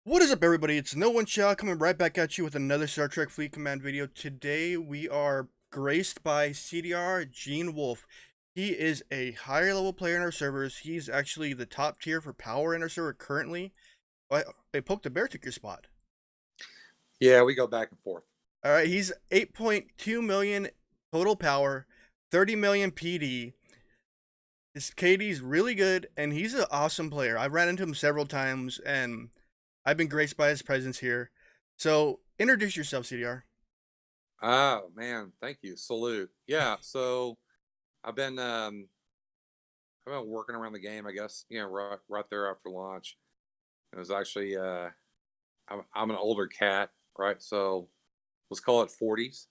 What is up, everybody? It's No One Shall coming right back at you with another Star Trek Fleet Command video. Today we are graced by CdrJeanWolf. He is a higher level player in our servers. He's actually the top tier for power in our server currently. I poked a bear, took your spot. Yeah, we go back and forth. All right, he's 8.2 million total power, 30 million PD. His KD's really good, and he's an awesome player. I've ran into him several times, and I've been graced by his presence here. So, introduce yourself, CDR. Oh man, thank you. Salute. Yeah, so I've been working around the game, I guess, right there after launch. It was actually I'm an older cat, right? So let's call it 40s,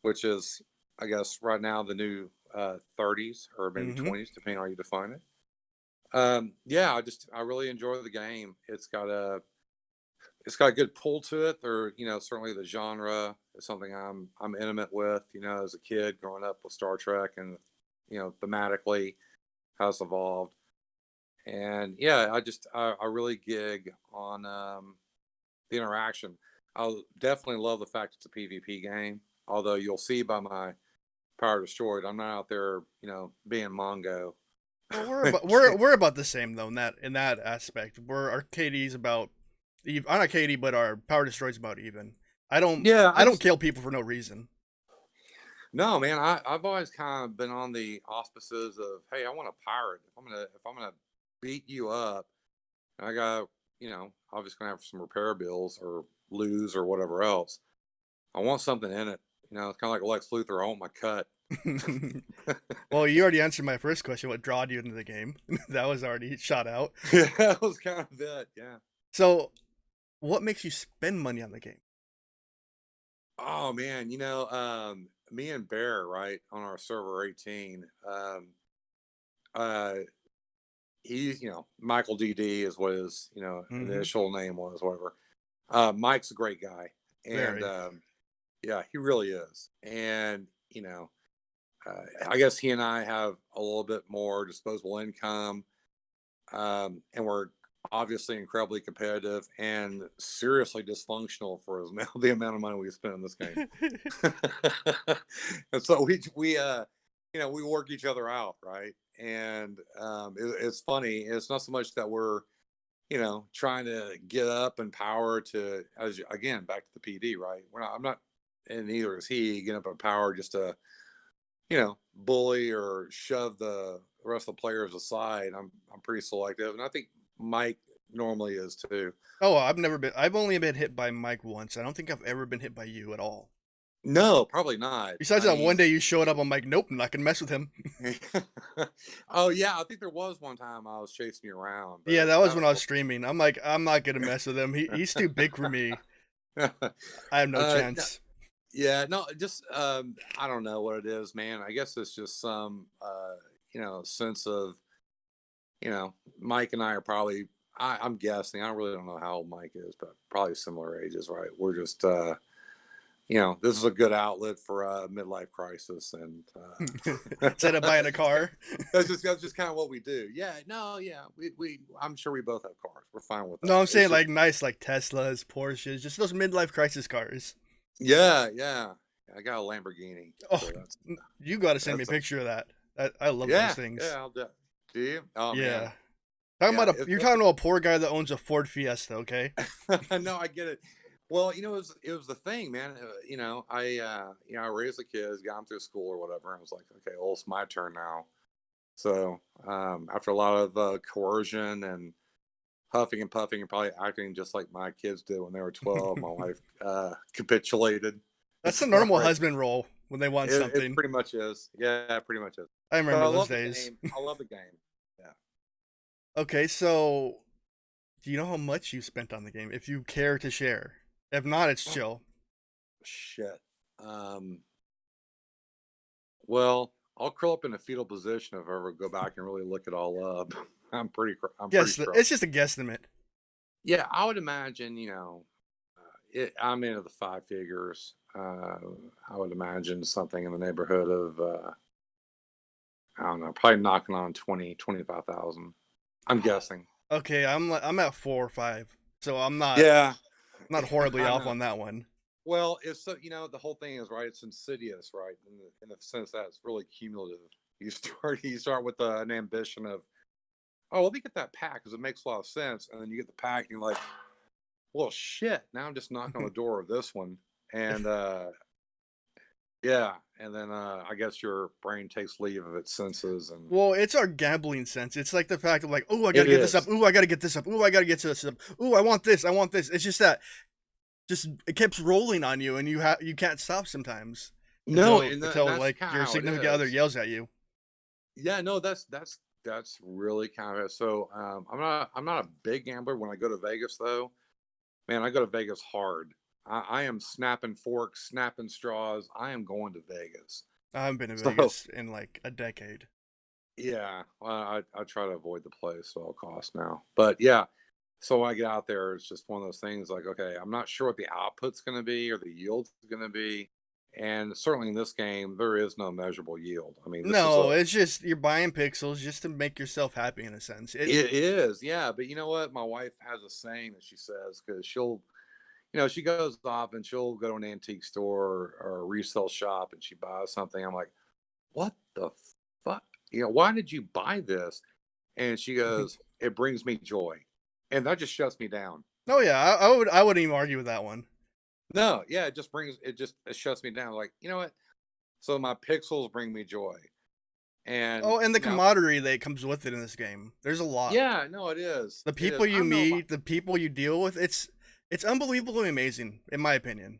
which is I guess right now the new 30s or maybe Mm-hmm. 20s, depending on how you define it. Yeah, I really enjoy the game. It's got a good pull to it. Certainly the genre is something I'm intimate with. As a kid growing up with Star Trek, and thematically how it's evolved. And yeah, I really gig on the interaction. I definitely love the fact it's a PvP game. Although you'll see by my Power Destroyed, I'm not out there, being Mongo. Well, we're about the same though in that aspect. Our KD's about even. I'm not KD, but our power destroy's about even. I don't Yeah, I don't kill people for no reason. no, man. I've always kind of been on the auspices of, hey, I want a pirate. If I'm gonna beat you up, I got obviously gonna have some repair bills or lose or whatever else. I want something in it. It's kind of like Lex Luthor. I want my cut. Well, you already answered my first question. What drawed you into the game? That was already shot out. Yeah, that was kind of it. Yeah. So, what makes you spend money on the game? Oh man, me and Bear, right on our server 18. Uh, he's Michael DD is what his Mm-hmm. initial name was, whatever. Mike's a great guy, and Very. yeah, he really is. And I guess he and I have a little bit more disposable income, and we're obviously incredibly competitive and seriously dysfunctional for the amount of money we spend in this game. And so we work each other out, right? And it's funny. It's not so much that we're trying to get up in power to, again, back to the PD, right? I'm not, and neither is he, getting up in power just to, bully or shove the rest of the players aside. I'm pretty selective, and I think Mike normally is too. Oh, I've only been hit by Mike once. I don't think I've ever been hit by you at all. No, probably not. Besides I that one mean, day you showed up, I'm like, nope, I'm not gonna mess with him. oh yeah, I think there was one time I was chasing you around, Yeah, but that was that when I was was streaming. I'm like, I'm not gonna mess with him. He's too big for me. I have no no, chance. yeah, no, just I don't know what it is, man. I guess it's just some sense of Mike and I are probably I'm guessing. I really don't know how old Mike is, but probably similar ages, right? We're just this is a good outlet for midlife crisis, and Instead of buying a car. that's just kind of what we do. Yeah, no, yeah, we I'm sure we both have cars. We're fine with No, that. I'm It's saying just like nice, like Teslas, Porsches, just those midlife crisis cars. yeah, yeah. I got a Lamborghini, Oh, so you got to send me a that's picture of that. I love those yeah, things. yeah. Do you? Oh man, Yeah, talking yeah. about you're talking about a poor guy that owns a Ford Fiesta. Okay. No, I get it. Well, it was the thing, man. I raised the kids, got them through school or whatever. I was like, okay, well, it's my turn now. So after a lot of coercion and huffing and puffing and probably acting just like my kids did when they were 12, my wife capitulated. That's the It's all normal right. husband role when they want It something. pretty much is. Yeah, it pretty much is. I But I remember those love the days. game. I love the game. Yeah. Okay, so do you know how much you spent on the game? If you care to share. If not, it's Oh chill. shit. Um, well, I'll curl up in a fetal position if I ever go back and really look it all up. I'm pretty Yes, sure. it's just a guesstimate. Yeah, I would imagine. I'm into the five figures. I would imagine something in the neighborhood of I don't know, probably knocking on 25,000. I'm guessing. Okay, I'm at 4 or 5. So I'm not Yeah, not horribly I off know. on that one. Well, it's so the whole thing is right. It's insidious, right? In the sense that it's really cumulative. You start with an ambition of, oh, let me get that pack because it makes a lot of sense, and then you get the pack and you're like, well, shit. Now I'm just knocking on the door of this one, and yeah, and then I guess your brain takes leave of its senses, and Well, it's our gambling sense. It's like the fact of like, oh, I gotta it get this up. is. Oh, I gotta get this up. Oh, I gotta get this up. Oh, I want this. I want this. It's just that, just it keeps rolling on you, and you can't stop sometimes No, until and that's like kind of your how it significant other is. yells at you. Yeah, no, that's really kind of it. So I'm not a big gambler. When I go to Vegas, though, man, I go to Vegas hard. I am snapping forks, snapping straws. I am going to Vegas. I haven't been to So Vegas in like a decade. yeah, well, I try to avoid the place at all costs now. But yeah, so when I get out there, it's just one of those things like, okay, I'm not sure what the output's going to be or the yield's going to be. And certainly in this game, there is no measurable yield. I mean, this is No, a it's just you're buying pixels just to make yourself happy in a sense. It is, yeah. But you know what? My wife has a saying that she says because she goes off and she'll go to an antique store or a resale shop and she buys something. I'm like, what the fuck? Why did you buy this? And she goes, it brings me joy. And that just shuts me down. Oh yeah, I wouldn't even argue with that one. No, yeah, it shuts me down. Like, you know what? So my pixels bring me joy. And, Oh, and the camaraderie that comes with it in this game. There's a lot. yeah, no, it is. The It is. people I you don't know about meet, the people you deal with, it's unbelievably amazing, in my opinion.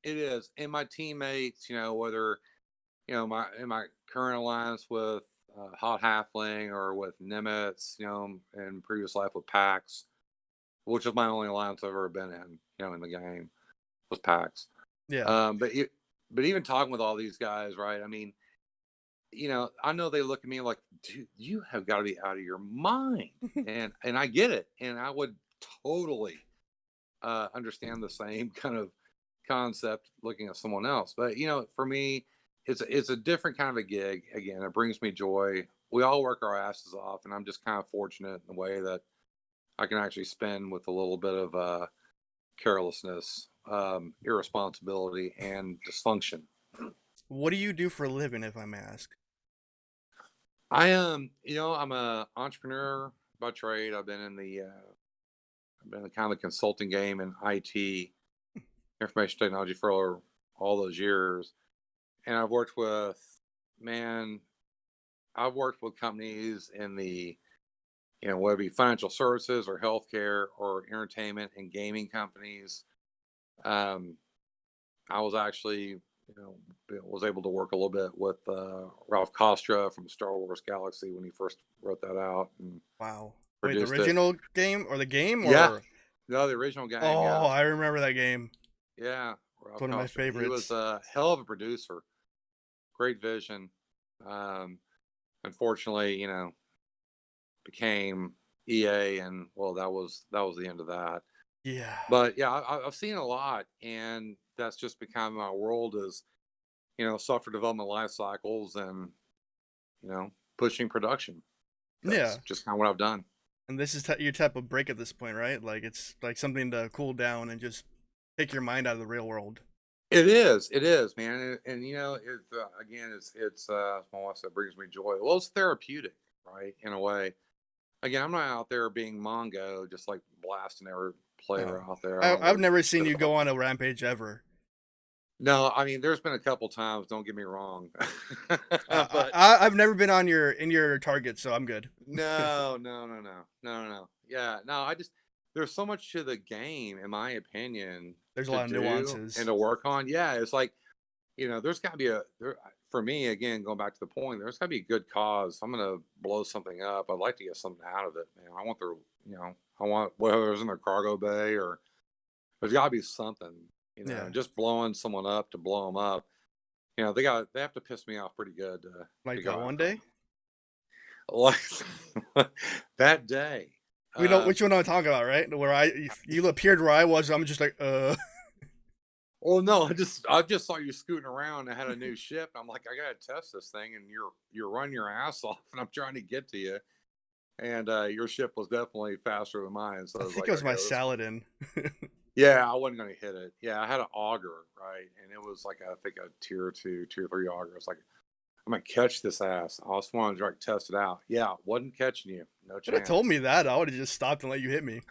it is. And my teammates, whether my in my current alliance with Hot Halfling or with Nimitz, in previous life with PAX, which is my only alliance I've ever been in, in the game was PAX. Yeah. But even talking with all these guys, right? I mean, I know they look at me like, dude, you have got to be out of your mind, and I get it, and I would totally understand the same kind of concept looking at someone else. But for me, it's a different kind of a gig. Again, it brings me joy. We all work our asses off, and I'm just kind of fortunate in the way that I can actually spend with a little bit of carelessness, irresponsibility, and dysfunction. What do you do for a living, if I may ask? I am, I'm a entrepreneur by trade. I've been in the kind of consulting game in IT, information technology, for all those years. And man, I've worked with companies in the, whether it be financial services or healthcare or entertainment and gaming companies. Um, I was actually, was able to work a little bit with Ralph Kostra from Star Wars Galaxy when he first wrote that out and Wow. Wait, the produced it. original game or the game Yeah, or no, the original game. oh, Yeah, I remember that game. yeah, It's Ralph one of my Kostra. He was favorites. a hell of a producer. Great vision. Um, Unfortunately, became EA, and well, that was the end of that. Yeah. But yeah, I've seen a lot, and that's just become my world is software development life cycles and pushing production. That's Yeah. just kind of what I've done. And this is your type of break at this point, right? Like it's like something to cool down and just take your mind out of the real world. It is, man, and it's again, it's my wife said brings me joy. Well, it's therapeutic, right? In a way. Again, I'm not out there being Mongo, just like blasting every No. player out there. I don't I've really never give a seen shit you about go on that. a rampage ever. No, I mean, there's been a couple times. Don't get me wrong, but I've never been on your in your target, so I'm good. no, no, no, no, no, no, no. Yeah, no. There's so much to the game, in my opinion, There's a to lot of do and nuances. to work on. Yeah, it's like there's got to be for me again, going back to the point. There's got to be a good cause. If I'm gonna blow something up, I'd like to get something out of it, man. I want whether it's in their cargo bay or there's got to be something. Yeah. Just blowing someone up to blow them up. They have to piss me off pretty good to Like go that one after them. day. Like that day. We know Um, which one I'm talking about, right? Where you appeared where I was. I'm just like, well, no, I just saw you scooting around. I had a new ship. I'm like, I gotta test this thing, and you're running your ass off, and I'm trying to get to you. and your ship was definitely faster than mine. So I I was think like, it was okay, my this one. Saladin. Yeah, I wasn't going to hit it. Yeah, I had an auger, right, and it was like I think a tier two, tier three auger. It's like I'm gonna catch this ass. I just wanted to like test it out. Yeah, wasn't catching you. No Could have told chance. me that. I would have just stopped and let you hit me.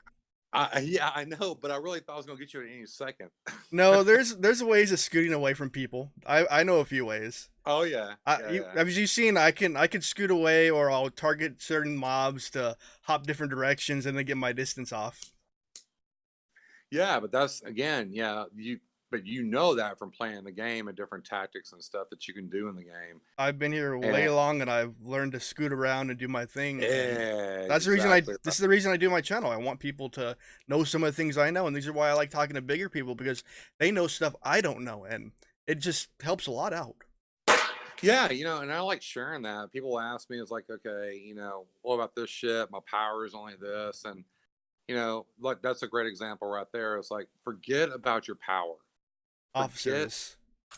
Yeah, I know, but I really thought I was gonna get you at any second. No, there's ways of scooting away from people. I know a few ways. Oh yeah, yeah, yeah, As you've seen, I can scoot away, or I'll target certain mobs to hop different directions and then get my distance off. yeah. But that's again, yeah. But you know that from playing the game and different tactics and stuff that you can do in the game. I've been here way And long, and I've learned to scoot around and do my thing. And that's the reason I. exactly This right. is the reason I do my channel. I want people to know some of the things I know, and these are why I like talking to bigger people, because they know stuff I don't know, and it just helps a lot out. Yeah, and I like sharing that. People ask me, it's like, okay, what about this shit? My power is only this, and like that's a great example right there. It's like, forget about your power. Forget Officers.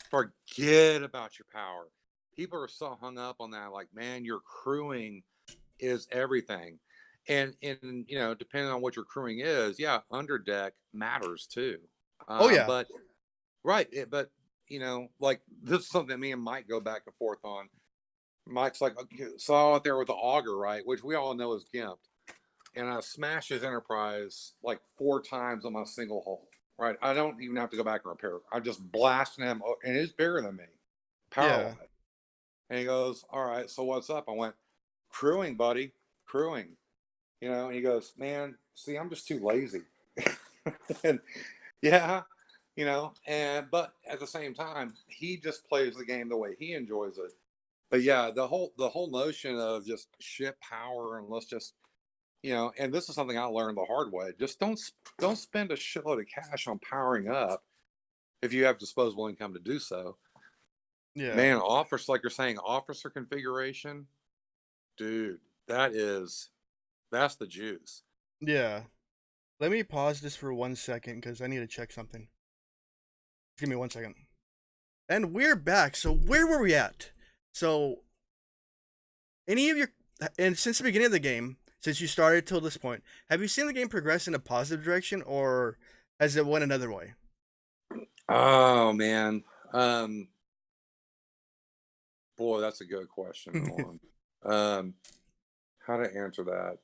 forget about your power. People are so hung up on that, like, man, your crewing is everything. And depending on what your crewing is, yeah, underdeck matters too. Oh yeah, But right, but like this is something that me and Mike go back and forth on. Mike's like, okay, so I out there with the auger, right, which we all know is gimped, and I smashed his Enterprise like 4 times on my single hull. Right, I don't even have to go back and repair it. I just blasted him, and he's bigger than me, power yeah, wise. And he goes, "All right, so what's up?" I went, "Crewing, buddy, crewing." And he goes, "Man, see, I'm just too lazy." And yeah, and but at the same time, he just plays the game the way he enjoys it. But yeah, the whole notion of just ship power and let's just and this is something I learned the hard way. Just don't spend a shitload of cash on powering up if you have disposable income to do so. yeah, Man, office like you're saying, officer configuration, dude, that's the juice. yeah. Let me pause this for 1 second because I need to check something. Give me 1 second. And we're back. So where were we at? So any of your and since the beginning of the game, since you started till this point, have you seen the game progress in a positive direction, or has it went another way? Oh man. Um Boy, that's a good question, Ron. Um how to answer that.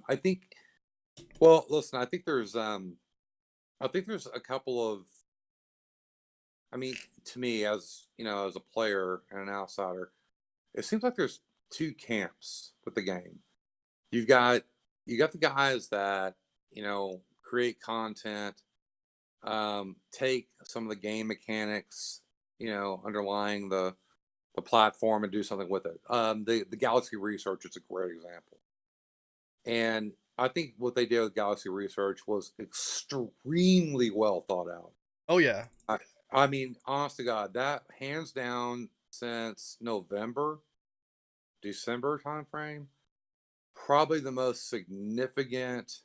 I think well, listen, I think there's a couple of I mean, to me as as a player and an outsider, it seems like there's two camps with the game. You've got you got the guys that, create content, take some of the game mechanics, underlying the platform and do something with it. The Galaxy Research is a great example. And I think what they did with Galaxy Research was extremely well thought out. Oh yeah. I, I mean, honest to God, that hands down since November, December timeframe, probably the most significant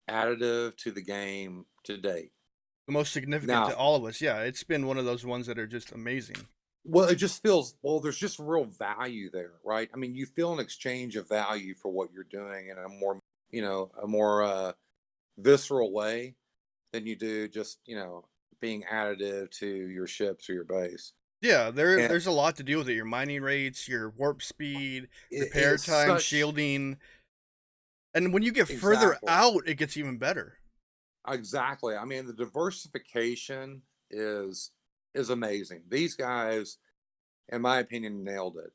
additive to the game to date. The most significant to Now, all of us. Yeah, it's been one of those ones that are just amazing. well, it just feels well. There's just real value there, right? I mean, you feel an exchange of value for what you're doing in a more visceral way than you do just being additive to your ships or your base. Yeah, And there's a lot to deal with it. Your mining rates, your warp speed, repair it's time, such shielding, and when you get further exactly, out, it gets even better. exactly. I mean, the diversification is amazing. These guys, in my opinion, nailed it.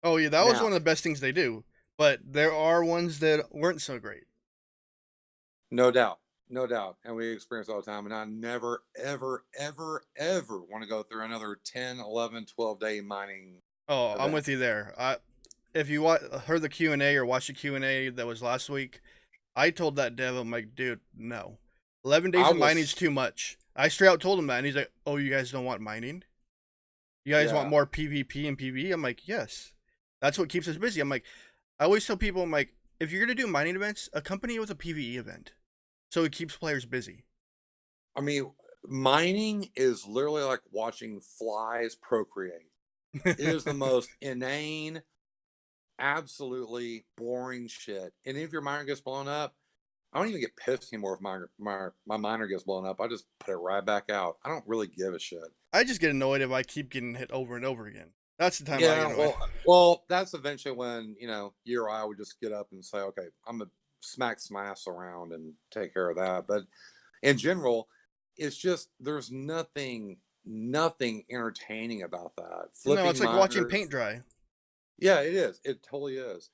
Oh yeah, that was Now, one of the best things they do. But there are ones that weren't so great. no doubt, no doubt, and we experience all the time. And I never, ever, ever, ever want to go through another 10, 11, 12 day mining Oh, I'm event. with you there. If you heard the Q&A or watched the Q&A that was last week, I told that dev, I'm like, dude, no. 11 days I of mining is was, too much. I straight out told him that, and he's like, oh, you guys don't want mining? You guys want yeah. more PvP and PvE? I'm like, yes. That's what keeps us busy. I'm like, I always tell people, I'm like, if you're going to do mining events, accompany it with a PvE event. So it keeps players busy. I mean, mining is literally like watching flies procreate. It is the most inane, absolutely boring shit. And if your miner gets blown up, I don't even get pissed anymore if my miner gets blown up. I just put it right back out. I don't really give a shit. I just get annoyed if I keep getting hit over and over again. That's the time I get Yeah, annoyed. well, that's eventually when you or I would just get up and say, okay, I'm gonna smack some ass around and take care of that. But in general, it's just there's nothing entertaining about that. No, it's Flipping like watching paint miners, dry. yeah, it is. It totally is.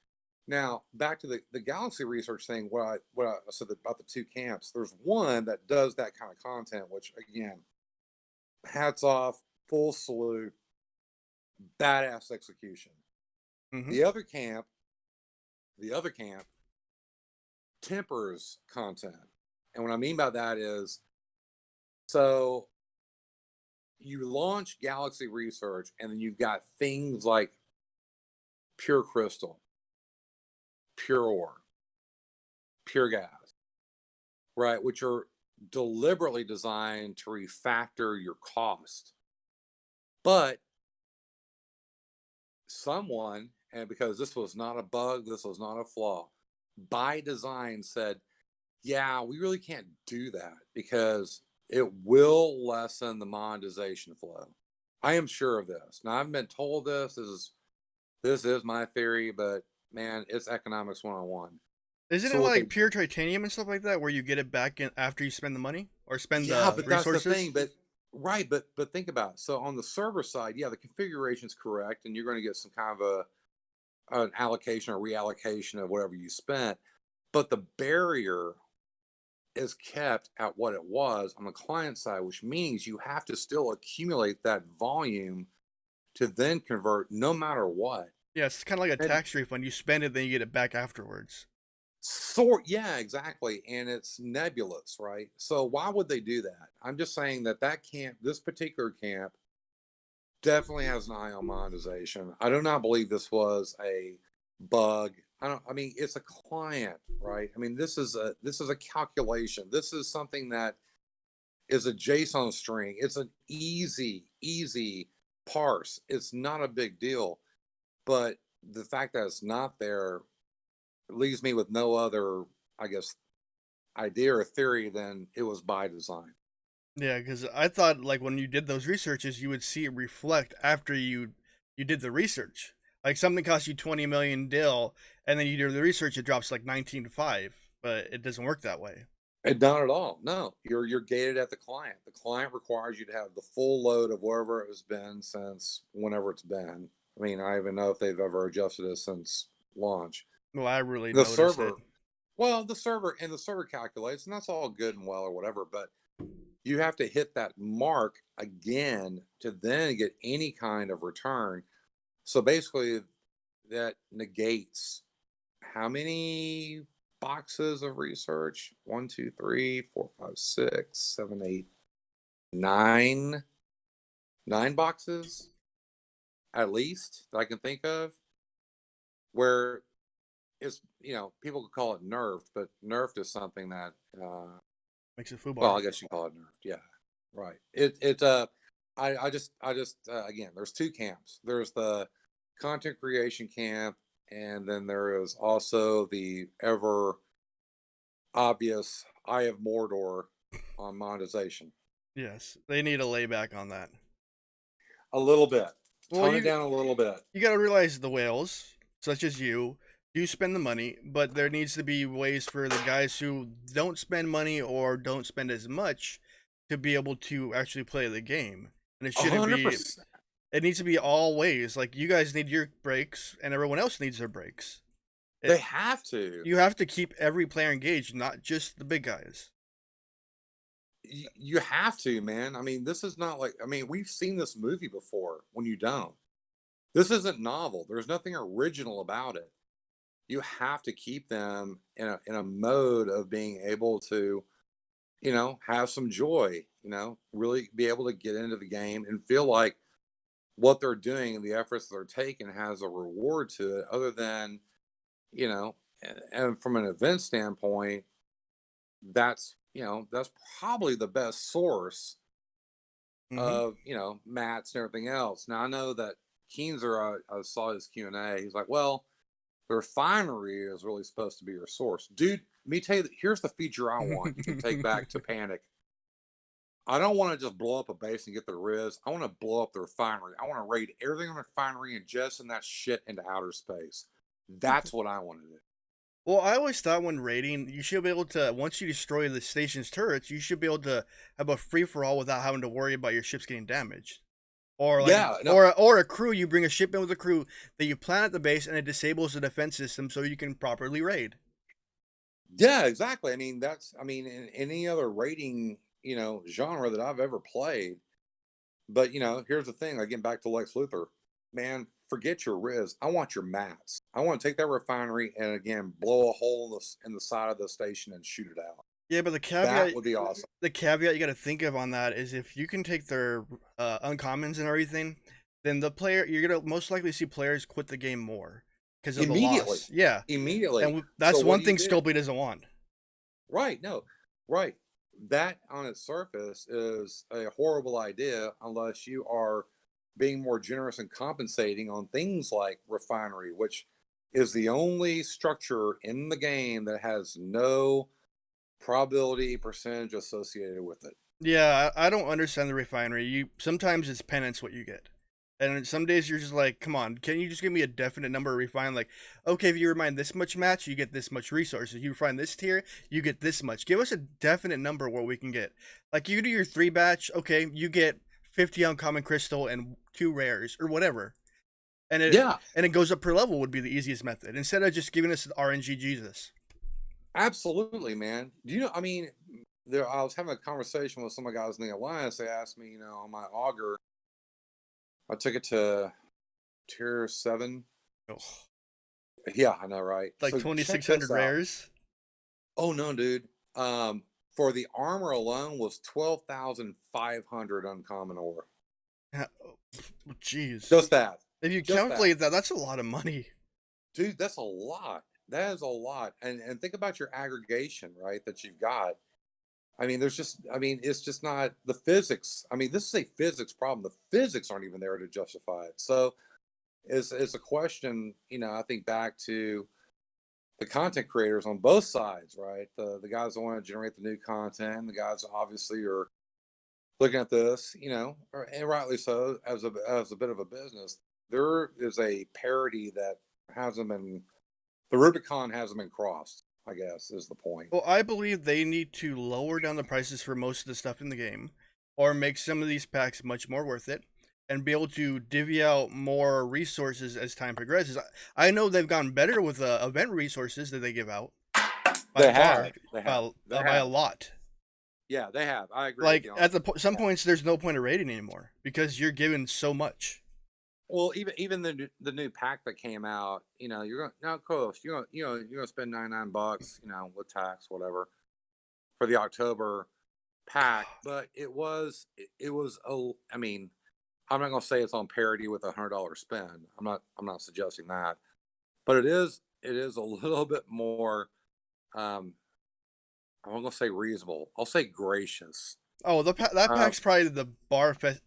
Now back to the galaxy research thing. What I said about the two camps. There's one that does that kind of content, which again, hats off, full salute, badass execution. Hmm. The other camp, the other camp tempers content, and what I mean by that is, so you launch galaxy research, and then you've got things like pure crystal, pure ore, pure gas, right? Which are deliberately designed to refactor your cost. But someone, and because this was not a bug, this was not a flaw, by design said, yeah, we really can't do that because it will lessen the monetization flow. I am sure of this. Now I've been told this. This is my theory, but man, it's economics 101. Isn't it So what like they pure titanium and stuff like that, where you get it back in after you spend the money or spend Yeah, the but that's the resources? thing. But right, but think about it. So on the server side, yeah, the configuration is correct, and you're going to get some kind of an allocation or reallocation of whatever you spent. But the barrier is kept at what it was on the client side, which means you have to still accumulate that volume to then convert no matter what. Yeah, it's kind of like a And tax refund. You spend it, then you get it back afterwards. yeah, exactly. And it's nebulous, right? So why would they do that? I'm just saying that camp, this particular camp, definitely has an eye on monetization. I do not believe this was a bug. I mean, it's a client, right? I mean, this is a calculation. This is something that is a JSON string. It's an easy parse. It's not a big deal. But the fact that it's not there leaves me with no other, I guess, idea or theory than it was by design. Yeah, because I thought like when you did those researches, you would see it reflect after you did the research. Like something costs you 20 million dill, and then you do the research, it drops like 19.5, but it doesn't work that way. And not at all. No, you're gated at the client. The client requires you to have the full load of wherever it has been since whenever it's been. I mean, I even know if they've ever adjusted it since launch. Well, I really The noticed it. server, well, the server calculates, and that's all good and well or whatever. But you have to hit that mark again to then get any kind of return. So basically, that negates how many boxes of research? One, two, three, four, five, six, seven, eight, nine, nine boxes at least that I can think of where people could call it nerfed, but nerfed is something that, Makes it well, foobar. I guess you call it nerfed. Yeah, right. I just again, there's two camps. There's the content creation camp, and then there is also the ever obvious Eye of Mordor on monetization. Yes, they need a layback on that. A little bit. Well, Tone it you down a little bit. you got to realize the whales, such as you, do spend the money, but there needs to be ways for the guys who don't spend money or don't spend as much to be able to actually play the game. And it shouldn't be. 100%. It needs to be all ways. Like you guys need your breaks, and everyone else needs their breaks. They It have to. You have to keep every player engaged, not just the big guys. You have to, man. I mean, this is not like, I mean, we've seen this movie before when you don't. This isn't novel. There's nothing original about it. You have to keep them in a mode of being able to, have some joy, really be able to get into the game and feel like what they're doing and the efforts they're taking has a reward to it other than, you know, and from an event standpoint, that's probably the best source Hmm. of, mats and everything else. Now I know that Keenzer, I saw his Q&A. He's like, well, The refinery is really supposed to be your source. Dude, let me tell you, here's the feature I want you can take back to Panic. I don't want to just blow up a base and get the Riz. I want to blow up the refinery. I want to raid everything on the refinery and jettison that shit into outer space. That's what I want to do. Well, I always thought when raiding, you should be able to, once you destroy the station's turrets, you should be able to have a free for all without having to worry about your ships getting damaged. Or like, Yeah, no, or a crew, you bring a ship in with a crew that you plant at the base, and it disables the defense system so you can properly raid. yeah, exactly. I mean, in any other raiding, genre that I've ever played. But here's the thing. Again, back to Lex Luthor, man. Forget your Riz. I want your mats. I want to take that refinery and again blow a hole in the side of the station and shoot it out. Yeah, but That would be awesome. the caveat you got to think of on that is if you can take their uncommons and everything, then you're gonna most likely see players quit the game more because of the Immediately, loss. Yeah, immediately. that's So what one do you thing do? Scopely doesn't want. Right? No, right. That on its surface is a horrible idea unless you are being more generous and compensating on things like refinery, which is the only structure in the game that has no probability percentage associated with it. Yeah, I don't understand the refinery. Sometimes it's penance what you get. And some days you're just like, come on, can you just give me a definite number of refine? Like, okay, if you refine this much match, you get this much resources. You refine this tier, you get this much. Give us a definite number what we can get. Like you do your 3 batch, okay, you get 50 uncommon crystal and 2 rares or whatever. Yeah, And it goes up per level would be the easiest method instead of just giving us RNG Jesus. absolutely, man. Do you know? I mean, I was having a conversation with some of the guys in the alliance. They asked me, on my auger, I took it to tier 7. Oh, Yeah, I know, right? like So check this 2600 out. rares. Oh no, dude. For the armor alone was 12,500 uncommon ore. Jeez. Just that. If you Just that. calculate that, that's a lot of money. Dude, that's a lot. That is a lot. And think about your aggregation, right? That you've got. It's just not the physics. I mean, this is a physics problem. The physics aren't even there to justify it. So it's a question, I think back to the content creators on both sides, right? The guys that want to generate the new content, the guys that obviously are looking at this, and rightly so, as a bit of a business. There is a parity that hasn't been the Rubicon hasn't been crossed, I guess, is the point. Well, I believe they need to lower down the prices for most of the stuff in the game, or make some of these packs much more worth it, and be able to divvy out more resources as time progresses. I know they've gotten better with event resources that they give out by They far, have, they have, they by a have. lot. Yeah, they have. I agree with Like you on at that. some Yeah. points, there's no point of raiding anymore because you're given so much. Well, even the new pack that came out, you're going now, of course, you're gonna spend $99, with tax, whatever, for the October pack. But it was I mean, I'm not gonna say it's on parity with $100 spend. I'm not suggesting that, but it is a little bit more. Um, I'm gonna say reasonable. I'll say gracious. Oh, that Um, pack's probably the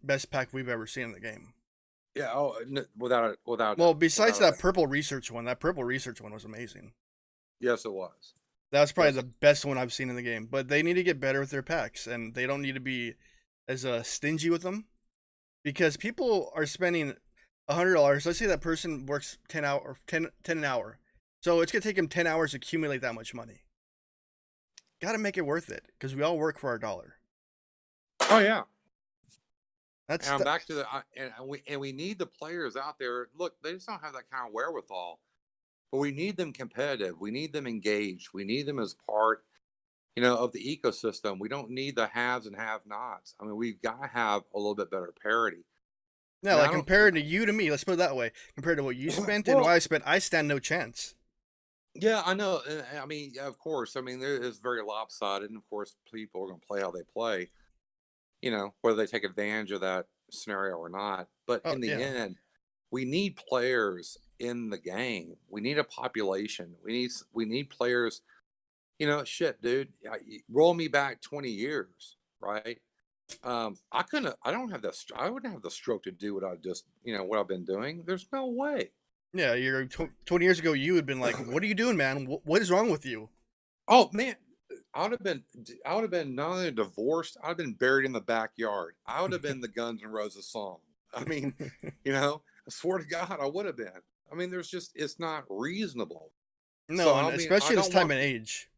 best pack we've ever seen in the game. yeah. Oh, without a Well, doubt, besides without a that doubt. purple research one, that purple research one was amazing. Yes, it was. That was probably Yes. the best one I've seen in the game. But they need to get better with their packs, and they don't need to be as stingy with them because people are spending $100. Let's say that person works 10 an hour, so it's gonna take him 10 hours to accumulate that much money. Got to make it worth it because we all work for our dollar. Oh yeah. That's And I'm back to we need the players out there. Look, they just don't have that kind of wherewithal, but we need them competitive. We need them engaged. We need them as part, of the ecosystem. We don't need the haves and have-nots. I mean, we've got to have a little bit better parity. yeah, And I like don't. compared to you to me. Let's put it that way. Compared to what you spent and what Well, I spent, I stand no chance. yeah, I know. I mean, yeah, of course. I mean, there is very lopsided, and of course, people are going to play how they play. Whether they take advantage of that scenario or not. But Oh in the yeah. end, we need players in the game. We need a population. We need players. Shit, dude. Roll me back 20 years, right? I couldn't. I don't have the. I wouldn't have the stroke to do what I just. What I've been doing. There's no way. Yeah, 20 years ago, you had been like, "What are you doing, man? What is wrong with you?" Oh man, I would have been not only divorced, I'd have been buried in the backyard. I would have been the Guns N' Roses song. I mean, I swear to God, I would have been. I mean, it's not reasonable. So No, and I mean, I especially in this don't time want and age.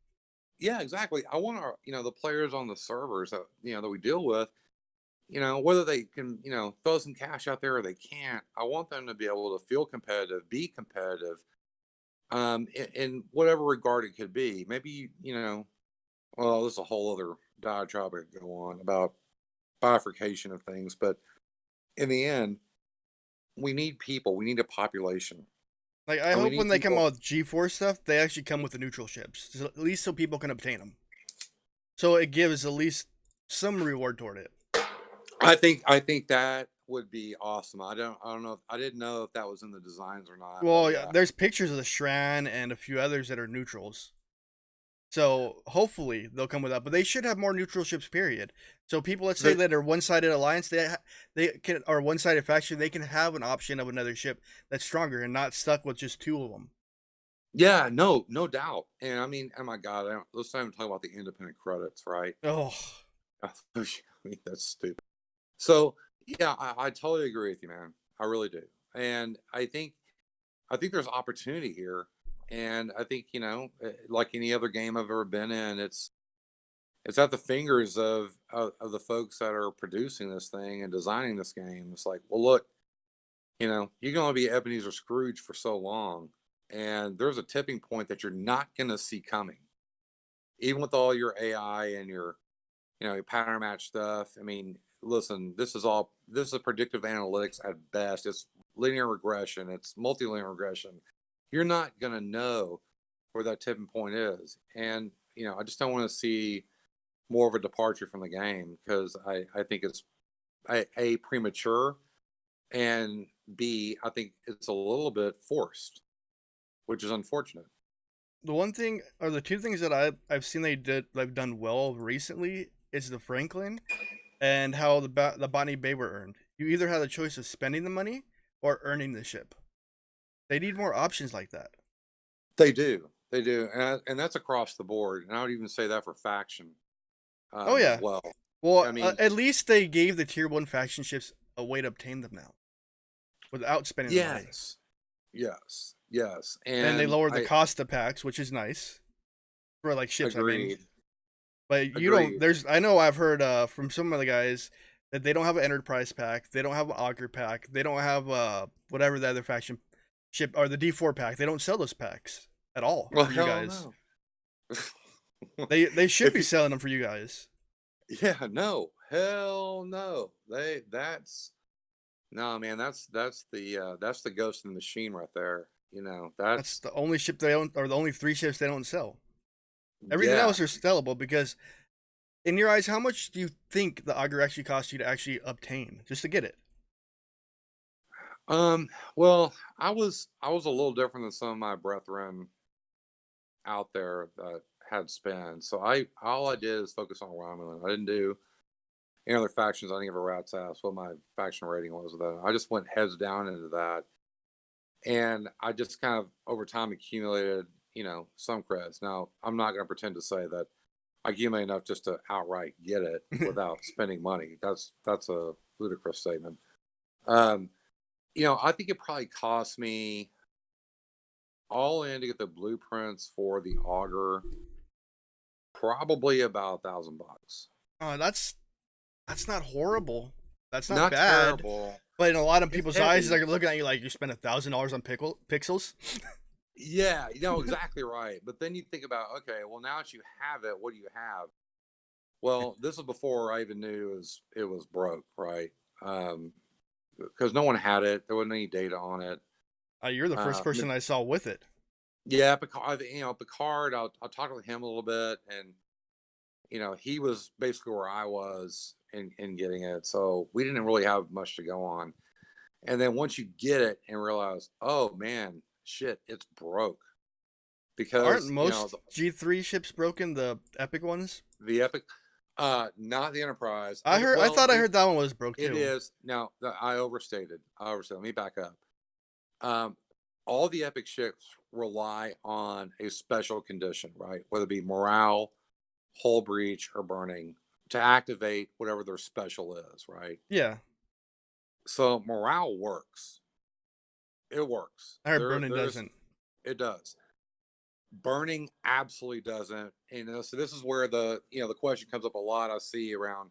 yeah, exactly. I want our, the players on the servers that that we deal with, whether they can, throw some cash out there or they can't. I want them to be able to feel competitive, be competitive, in whatever regard it could be. Maybe, well, there's a whole other diatribe I could go on about bifurcation of things, but in the end, we need people. We need a population, Like, I and we hope need when they come people. out with G4 stuff, they actually come with the neutral ships, at least so people can obtain them. So it gives at least some reward toward it. I think that would be awesome. I don't know. I didn't know if that was in the designs or not, but Well, yeah, yeah. there's pictures of the Shran and a few others that are neutrals. So hopefully they'll come with that, but they should have more neutral ships. Period. So people, let's say The that are one-sided alliance, they can, or one-sided faction, they can have an option of another ship that's stronger and not stuck with just two of them. Yeah, no doubt. And I mean, oh my God, let's not even talk about the independent credits, right? Oh, I mean, that's stupid. So yeah, I totally agree with you, man. I really do. And I think there's opportunity here. And I think, like any other game I've ever been in, it's at the fingers of the folks that are producing this thing and designing this game. It's like, well, look, you can only be Ebenezer Scrooge for so long. And there's a tipping point that you're not gonna see coming. Even with all your AI and your pattern match stuff. I mean, listen, this is predictive analytics at best. It's linear regression, it's multi-linear regression. You're not gonna know where that tipping point is. And I just don't want to see more of a departure from the game because I think it's a premature, and B, I think it's a little bit forced, which is unfortunate. the one thing or the two things that I've seen they've done well recently is the Franklin and how the Bonnie Bay were earned. You either have the choice of spending the money or earning the ship. They need more options like that. They do, and that's across the board. And I would even say that for faction, Oh as yeah. well. Well, I mean, at least they gave the tier one faction ships a way to obtain them now without spending the money, yes, yes, and they and lowered the I cost of packs, which is nice for like ships. I mean, agreed, but you don't. agreed. There's I know I've heard from some of the guys that they don't have an enterprise pack, they don't have an auger pack, they don't have whatever the other faction ship or the D4 pack. They don't sell those packs at all Well, for you hell guys. no. They should if be you, selling them for you guys. yeah, no, hell no. That's no, man. That's the ghost in the machine right there. That's That's the only ship they own, or the only three ships they don't sell. Everything yeah. else are sellable because, in your eyes, how much do you think the auger actually costs you to actually obtain just to get it? Um. Well, I was a little different than some of my brethren out there that had spin. So all I did is focus on Romulan. I didn't do any other factions. I didn't give a rat's ass what my faction rating was with that. I just went heads down into that, and I just kind of over time accumulated, some creds. Now I'm not going to pretend to say that I accumulated enough just to outright get it without spending money. That's a ludicrous statement. Um, I think it probably cost me all in to get the blueprints for the auger, probably about $1,000. That's not horrible. That's not Not bad. terrible. But in a lot of It's people's eyes, heavy. they're looking at you like you spent $1,000 on pixels. Yeah, exactly right. But then you think about, okay, well, now that you have it, what do you have? Well, this was before I even knew it was broke, right? Um, because no one had it. There wasn't any data on it. You're the first Uh, person I saw with it. yeah, Picard. I'll talk with him a little bit, and he was basically where I was in getting it, so we didn't really have much to go on. And then once you get it and realize, oh man, shit, it's broke Aren't because most G3 ships broken? The epic ones. the Epic, not the Enterprise. I Well, thought I heard that one was broke it too. is now. I overstated. Let me back up. Um, all the epic ships rely on a special condition, right? Whether it be morale, hull breach, or burning to activate whatever their special is, right? Yeah, So morale works. It works. I heard burning There's doesn't. it does. Burning absolutely doesn't. So this is where the question comes up a lot. I see around,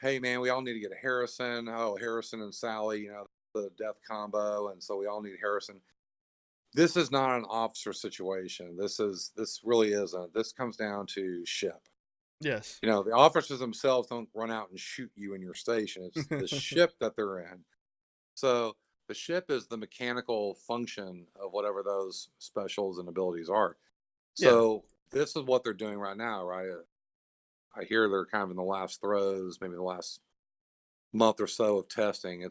hey man, we all need to get a Harrison. Oh, Harrison and Sally, the death combo, and so we all need Harrison. This is not an officer situation. This really isn't. This comes down to ship. Yes. The officers themselves don't run out and shoot you in your station. It's the ship that they're in. So the ship is the mechanical function of whatever those specials and abilities are. Yeah. So this is what they're doing right now, right? I hear they're kind of in the last throes, maybe the last month or so of testing.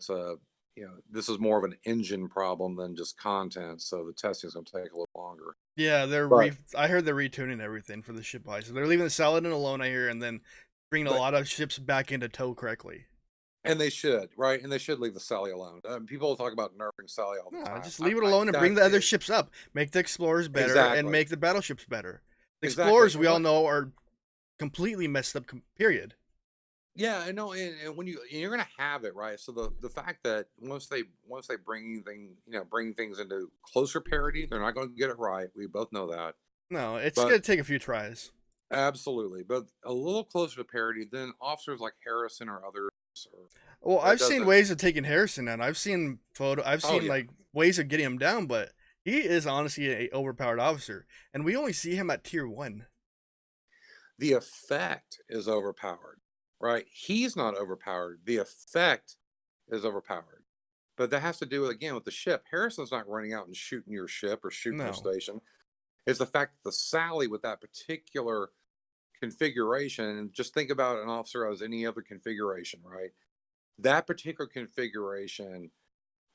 This is more of an engine problem than just content. So the testing is going to take a little longer. Yeah, But I heard they're retuning everything for the ship wise. So they're leaving the Saladin alone, I hear, and then bringing a but lot of ships back into tow correctly. and they should, right? And they should leave the Sally alone. People talk about nerfing Sally all the No, time. just leave it alone and bring the other ships up. Make the explorers better and Exactly, make the battleships better. The exactly. explorers, we And all what know, are completely messed up. Period. Yeah, I know, and when you're gonna have it right. So the fact that once they bring things into closer parity, they're not going to get it right. We both know that, No, it's but gonna take a few tries. absolutely, but a little closer to parity than officers like Harrison or others. Or Well, that I've seen doesn't. ways of taking Harrison down. I've Oh seen yeah, like ways of getting him down, but he is honestly a overpowered officer, and we only see him at tier 1. the effect is overpowered, right? He's not overpowered. The effect is overpowered. But that has to do with again with the ship. Harrison's not running out and shooting your ship or shooting your No. station. Is the fact that the Sally with that particular configuration, and just think about an officer as any other configuration, right? That particular configuration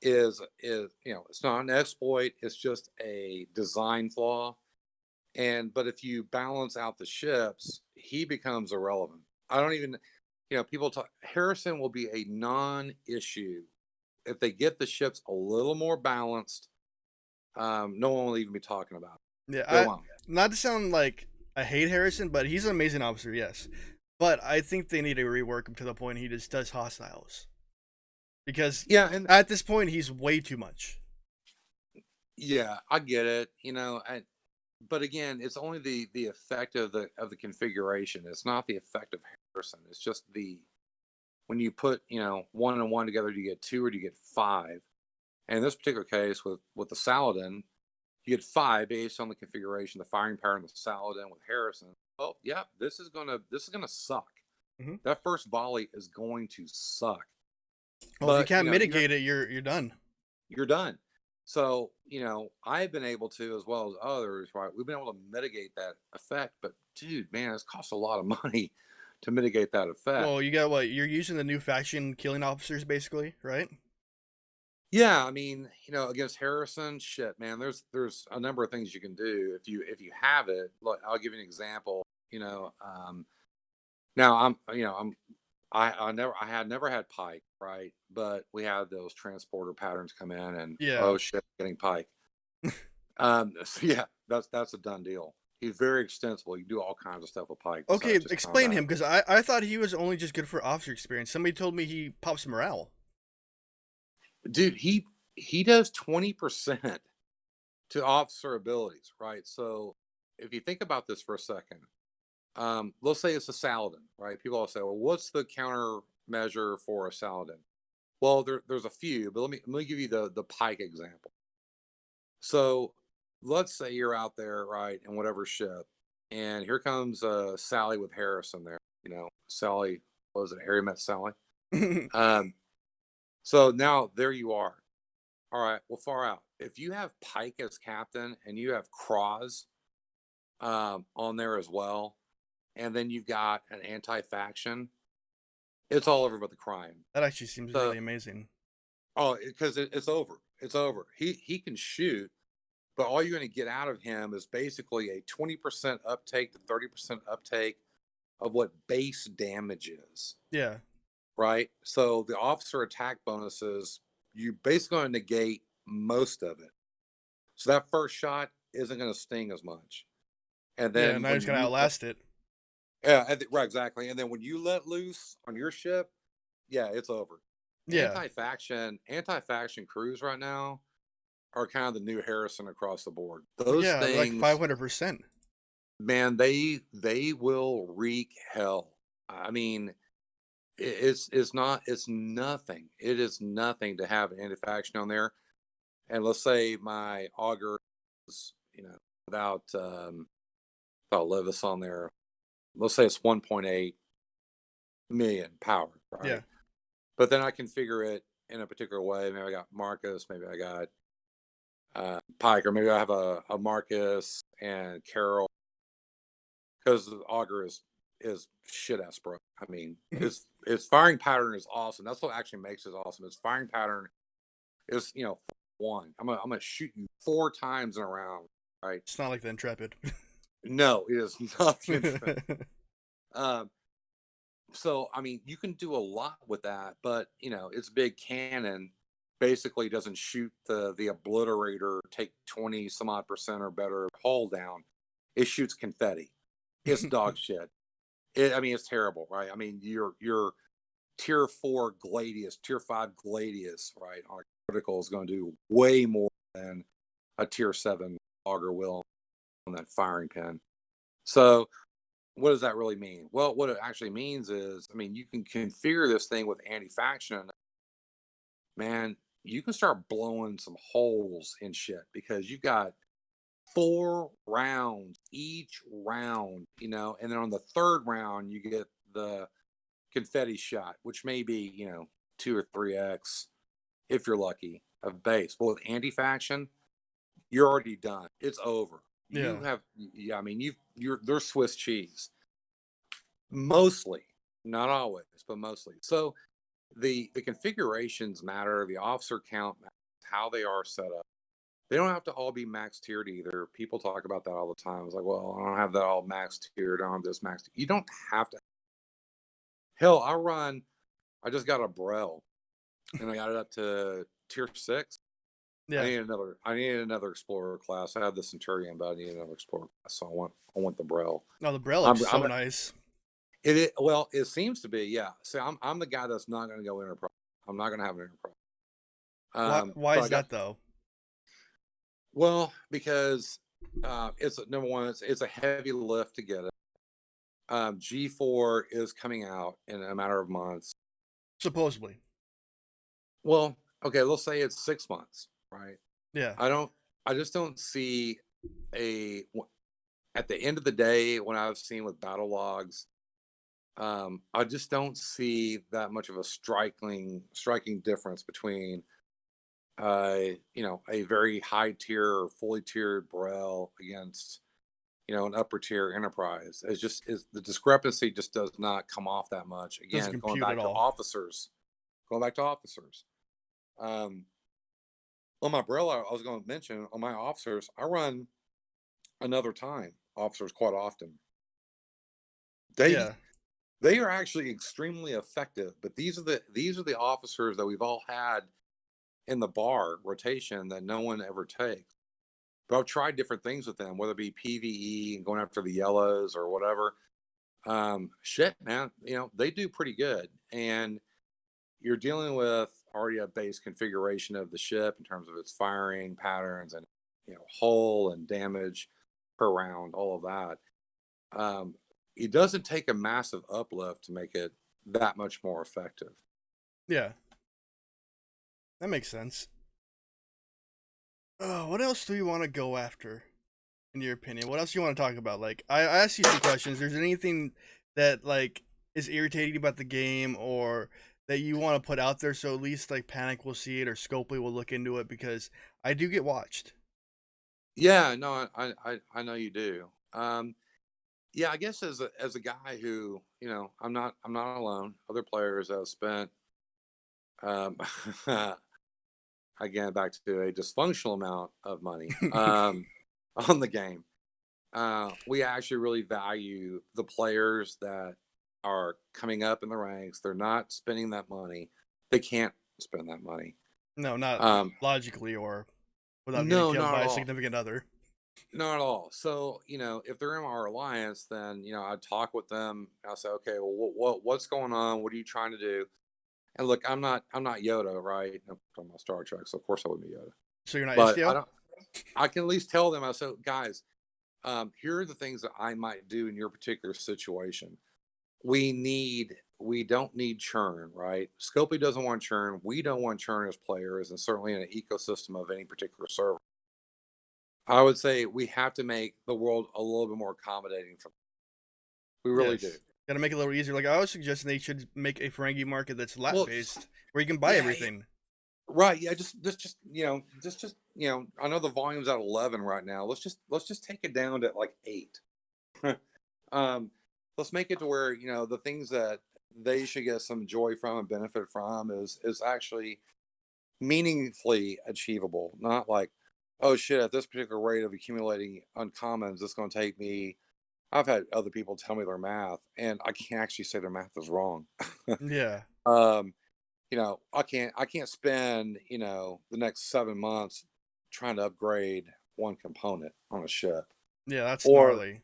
is it's not an exploit, it's just a design flaw. But if you balance out the ships, he becomes irrelevant. I don't even people talk Harrison will be a non-issue if they get the ships a little more balanced. No one will even be talking about Yeah, it. They won't. not to sound like I hate Harrison, but he's an amazing officer, yes. But I think they need to rework him to the point he just does hostiles. Because Yeah, and at this point he's way too much. yeah, I get it. But again, it's only the effect of the configuration. It's not the effect of Harrison. It's just the when you put one and one together, do you get two or do you get five? And in this particular case, with the Saladin, you get five based on the configuration, the firing power, and the Saladin with Harrison. Oh, yeah, this is gonna suck. Hmm. That first volley is going to suck. Well, if you But can't mitigate it, you're done. you're done. So, I've been able to, as well as others, right? We've been able to mitigate that effect. But, dude, man, it's cost a lot of money to mitigate that effect. Well, you got what? You're using the new faction killing officers, basically, right? Yeah, I mean, against Harrison, shit, man. There's a number of things you can do if you have it. Look, I'll give you an example. Now I had never had pike, right? But we had those transporter patterns come in, and Yeah. oh shit, getting pike. So yeah, that's a done deal. He's very extensible. You can do all kinds of stuff with Pike Okay, besides just explain combat. him because I thought he was only just good for officer experience. Somebody told me he pops morale. Dude, he does 20% to officer abilities, right? So if you think about this for a second, let's say it's a Saladin, right? People all say, well, what's the countermeasure for a Saladin? Well, there's a few, but let me give you the Pike example. So let's say you're out there, right, in whatever ship, and here comes Sally with Harrison there. Sally, what was it? Harry met Sally. Um, so now there you are. All right, well, far out. If you have Pike as captain and you have Cross on there as well, and then you've got an anti-faction, it's all over but the crime. That actually seems So, really amazing. oh, because it's over. It's over. He can shoot, but all you're going to get out of him is basically a 20% uptake to 30% uptake of what base damage is, Yeah. right? So the officer attack bonuses, you basically going to negate most of it. So that first shot isn't going to sting as much. And Yeah, then now he's when gonna you outlast it. yeah, right, exactly. And then when you let loose on your ship, yeah, it's over. Yeah. Anti-faction crews right now are kind of the new Harrison across the board. Oh, Those yeah, like things, 500%. man, they will wreak hell. I mean, it's nothing. It is nothing to have an anti-faction on there. And let's say my auger is, without without Levis on there, let's say it's 1.8 million power, Yeah. right? But then I configure it in a particular way. Maybe I got Marcus, maybe I got Pike, or maybe I have a Marcus and Carol, because the auger is shit ass bro. I mean, its firing pattern is awesome. That's what actually makes it awesome. Its firing pattern is, one. I'm gonna shoot you 4 times in a round, right? It's not like the Intrepid. No, it is not the Intrepid. Um, so I mean, you can do a lot with that, but its big cannon basically doesn't shoot the obliterator, take 20 some odd percent or better hull down. It shoots confetti. It's dog shit. I mean, it's terrible, right? I mean, your tier 4 Gladius, tier 5 Gladius, right, on a critical is going to do way more than a tier 7 auger will on that firing pin. So what does that really mean? Well, what it actually means is, I mean, you can configure this thing with anti-faction, man. You can start blowing some holes in shit because you got 4 rounds each round, and then on the third round you get the confetti shot, which may be, 2 or 3x if you're lucky of base. But with anti-faction, you're already done. It's over. You Yeah. have, yeah, I mean, they're Swiss cheese. Mostly, not always, but mostly. So the configurations matter, the officer count matters, how they are set up. They don't have to all be max tiered either. People talk about that all the time. It's like, well, I don't have that all max tiered. I don't have this max. You don't have to. Hell, I just got a Brel and I got it up to tier 6. Yeah. I needed another explorer class. I had the Centurion, but I need another explorer class. So I want the Brel. No, the Brel looks I'm so nice. well, it seems to be, yeah. So I'm the guy that's not going to go enterprise. I'm not going to have an enterprise. Why But I is got, that though? well, because it's number one, it's a heavy lift to get it. G4 is coming out in a matter of months. Supposedly. Well, okay, let's say it's 6 months, right? Yeah. I don't, I just don't see a, at the end of the day, when I've seen with battle logs, I just don't see that much of a striking difference between a very high tier or fully tiered Braille against, an upper tier enterprise. It's just is the discrepancy just does not come off that much. Doesn't Again, compute at all. going back to officers. On my Braille, I was going to mention on my officers, I run another time officers quite often. They Yeah. they are actually extremely effective, but these are the officers that we've all had in the bar rotation that no one ever takes. But I've tried different things with them, whether it be PVE and going after the yellows or whatever. Shit, man, they do pretty good. And you're dealing with already a base configuration of the ship in terms of its firing patterns and hull and damage per round, all of that. It doesn't take a massive uplift to make it that much more effective. Yeah. That makes sense. What else do we want to go after, in your opinion? What else do you want to talk about? Like, I asked you some questions. There's anything that like is irritating about the game, or that you want to put out there, so at least like Panic will see it or Scopely will look into it, because I do get watched. Yeah, no, I know you do. Yeah, I guess as a guy who I'm not alone. Other players have spent um, again back to a dysfunctional amount of money on the game. We actually really value the players that are coming up in the ranks. They're not spending that money. They can't spend that money. No, not Um, logically or. without getting No, killed not by at a all. significant other. Not at all. So, if they're in our alliance, then, I talk with them. I say, okay, well, what's going on? What are you trying to do? And look, I'm not Yoda, right? I'm talking about Star Trek, so of course I wouldn't be Yoda. So you're not But Istio? I can at least tell them. I say, guys, here are the things that I might do in your particular situation. We don't need churn, right? Scopely doesn't want churn. We don't want churn as players, and certainly in an ecosystem of any particular server. I would say we have to make the world a little bit more accommodating for them. We really do. Yes. Gotta make it a little easier. Like I was suggesting they should make a Ferengi market that's lat Well, based, where you can buy yeah, yeah, everything. right. Yeah, I know the volume's at 11 right now. Let's just take it down to like 8. um, let's make it to where the things that they should get some joy from and benefit from is actually meaningfully achievable. Not like, oh shit, at this particular rate of accumulating uncommons, it's going to take me. I've had other people tell me their math, and I can't actually say their math is wrong. Yeah. um, I can't spend the next 7 months trying to upgrade one component on a ship, Yeah, that's or gnarly.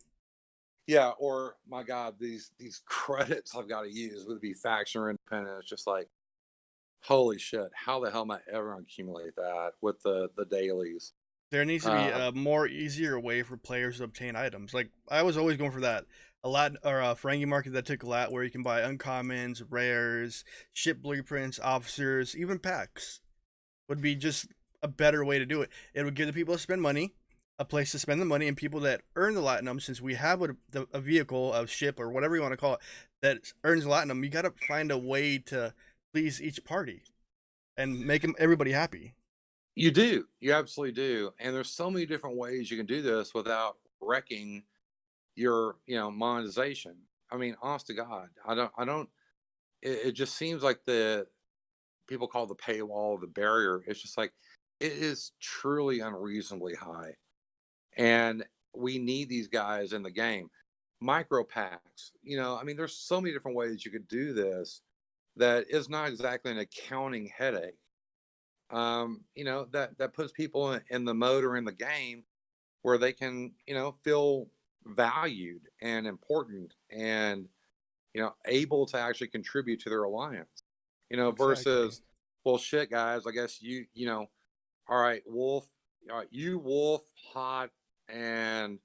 yeah, or my God, these credits I've got to use would be faction or independent. It's just like, holy shit, how the hell am I ever gonna accumulate that with the dailies? There needs to be Um, a more easier way for players to obtain items. Like I was always going for that. A Latin or a Ferengi market that took lat where you can buy uncommons, rares, ship blueprints, officers, even packs would be just a better way to do it. It would give the people to spend money, a place to spend the money, and people that earn the latinum. Since we have a vehicle, a ship, or whatever you want to call it, that earns latinum, you got to find a way to please each party and make everybody happy. you do, you absolutely do, and there's so many different ways you can do this without wrecking your monetization. I mean, honest to God, I don't. It just seems like the people call the paywall the barrier. It's just like it is truly unreasonably high, and we need these guys in the game. Micro packs, I mean, there's so many different ways you could do this that is not exactly an accounting headache. That puts people in the mode or in the game where they can, feel valued and important and, able to actually contribute to their alliance, Exactly. versus, well, shit, guys, I guess all right, Wolf, all right, you, Wolf, Hot, and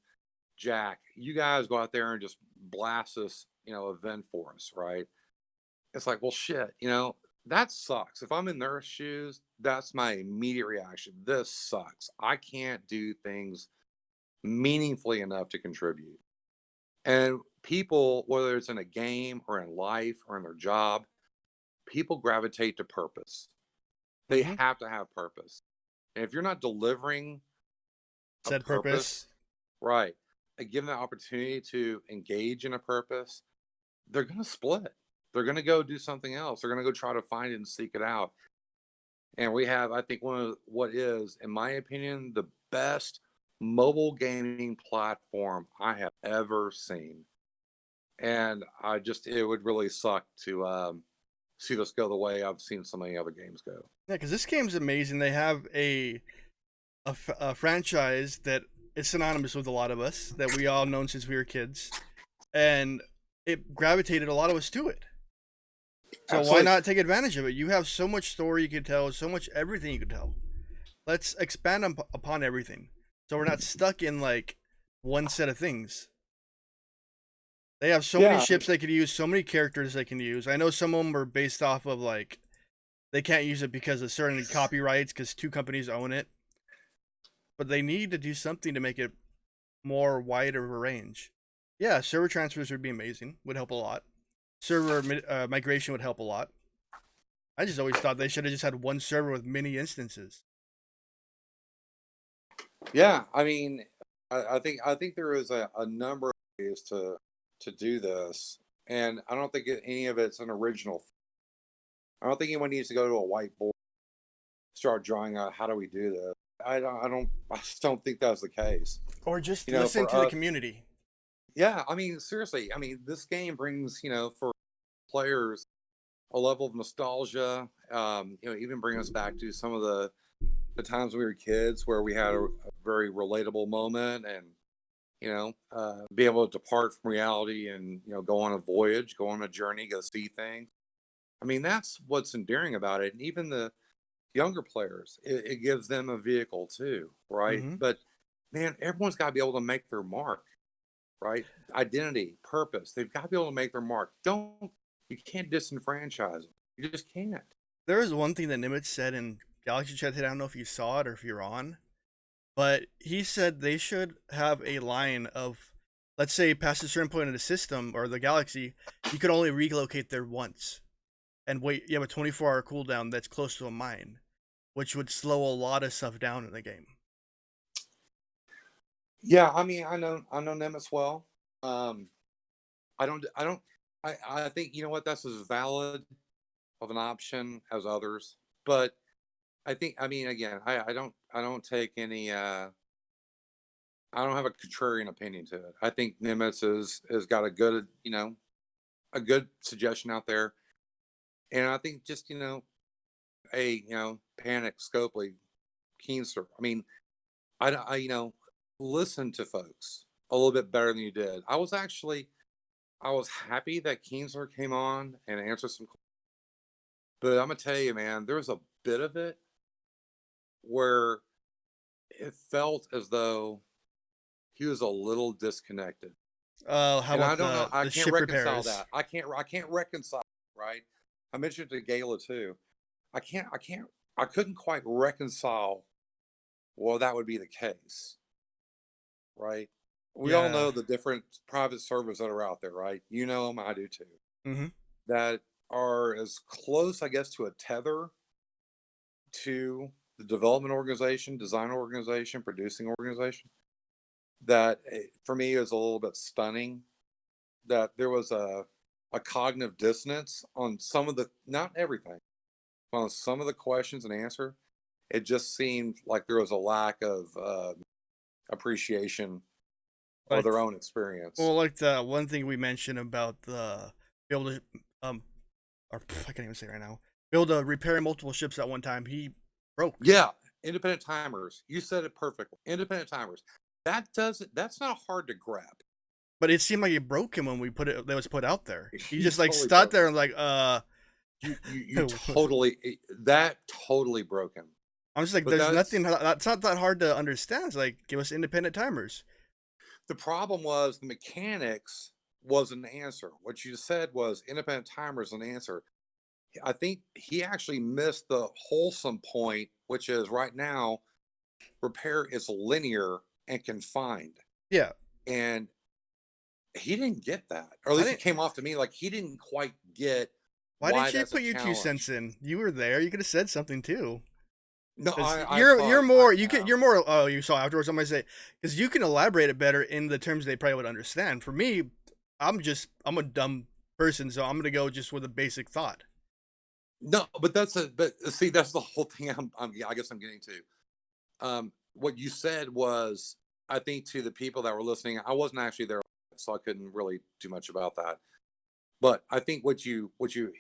Jack, you guys go out there and just blast this, event for us, right? It's like, well, shit, that sucks. If I'm in their shoes, that's my immediate reaction. This sucks. I can't do things meaningfully enough to contribute. And people, whether it's in a game or in life or in their job, people gravitate to purpose. They Mm-hmm. have to have purpose. And if you're not delivering a Said purpose, purpose. right, and given the opportunity to engage in a purpose, they're going to split. They're going to go do something else. They're going to go try to find it and seek it out. And we have, I think, one of what is, in my opinion, the best mobile gaming platform I have ever seen. And it would really suck to see this go the way I've seen so many other games go. Yeah, because this game's amazing. They have a franchise that is synonymous with a lot of us that we all known since we were kids, and it gravitated a lot of us to it. So why Absolutely. not take advantage of it? You have so much story you could tell, so much everything you could tell. Let's expand upon everything, so we're not stuck in like one set of things. They have so many Yeah. I mean, ships they could use, so many characters they can use. I know some of them are based off of like they can't use it because of certain copyrights because two companies own it, but they need to do something to make it more wider of a range. Yeah, server transfers would be amazing. Would help a lot. Server migration would help a lot. I just always thought they should have just had one server with many instances. yeah. I mean, I think there is a number of ways to do this, and I don't think any of it's an original. I don't think anyone needs to go to a whiteboard, start drawing out how do we do this. I just don't think that's the case. Or just listen For to the us, community. yeah. I mean, seriously. I mean, this game brings for players a level of nostalgia. Even bring us back to some of the the times we were kids where we had a very relatable moment and be able to depart from reality and go on a voyage, go on a journey, go see things. I mean, that's what's endearing about it. And even the younger players, it gives them a vehicle too, right? Mm-hmm. But man, everyone's got to be able to make their mark, right? Identity, purpose. They've got to be able to make their mark. You can't disenfranchise them. You just can't. There was one thing that Nimitz said in Galaxy Chat today. I don't know if you saw it or if you're on, but he said they should have a line of, let's say, past a certain point in the system or the galaxy, you could only relocate there once and wait. You have a 24-hour cooldown that's close to a mine, which would slow a lot of stuff down in the game. Yeah, I mean, I know Nimitz well. I don't, I don't, I think what, that's as valid of an option as others. But I think, I mean, again, I don't take any. I don't have a contrarian opinion to it. I think Nimitz has got a good suggestion out there, and I think just Panic, Scopely, Keenster. I mean, listen to folks a little bit better than you did. I was happy that Keenster came on and answered some, but I'm gonna tell you, man, there was a bit of it where it felt as though he was a little disconnected. How And I about don't know. I the can't ship reconcile repairs? that. I can't reconcile. Right. I mentioned it to Gala too. I can't. I can't. I couldn't quite reconcile. Well, that would be the case, right? We all Yeah. know the different private servers that are out there, right? You know them. I do too. Mm-hmm. That are as close, I guess, to a tether to the development organization, design organization, producing organization. That for me is a little bit stunning. That there was a cognitive dissonance on some of the, not everything, on some of the questions and answer. It just seemed like there was a lack of appreciation or Like, their own experience. well, like the one thing we mentioned about the be able to or I can't even say it right now, be able to repair multiple ships at one time. He broke, Yeah, independent timers. You said it perfectly. Independent timers. That's not hard to grab. but it seemed like it broke him when we put it. That was put out there. He You just like totally stood broke there him. and like, You totally, that totally broke him. I'm just like, But there's nothing. That's not that hard to understand. It's like, give us independent timers. the problem was the mechanics was an answer. What you said was independent timers an answer. I think he actually missed the wholesome point, which is right now repair is linear and confined. Yeah, And he didn't get that, or at I least it didn't. came off to me like he didn't quite get Why why didn't you that's a put your two challenge. cents in? You were there. You could have said something too. No, Because I you're thought I more you can yeah. you're more oh you saw afterwards I'm gonna say because you can elaborate it better in the terms they probably would understand. For me, I'm a dumb person, so I'm gonna go just with a basic thought. No, but see that's the whole thing I guess I'm getting to. What you said was, I think, to the people that were listening, I wasn't actually there, so I couldn't really do much about that. But I think what you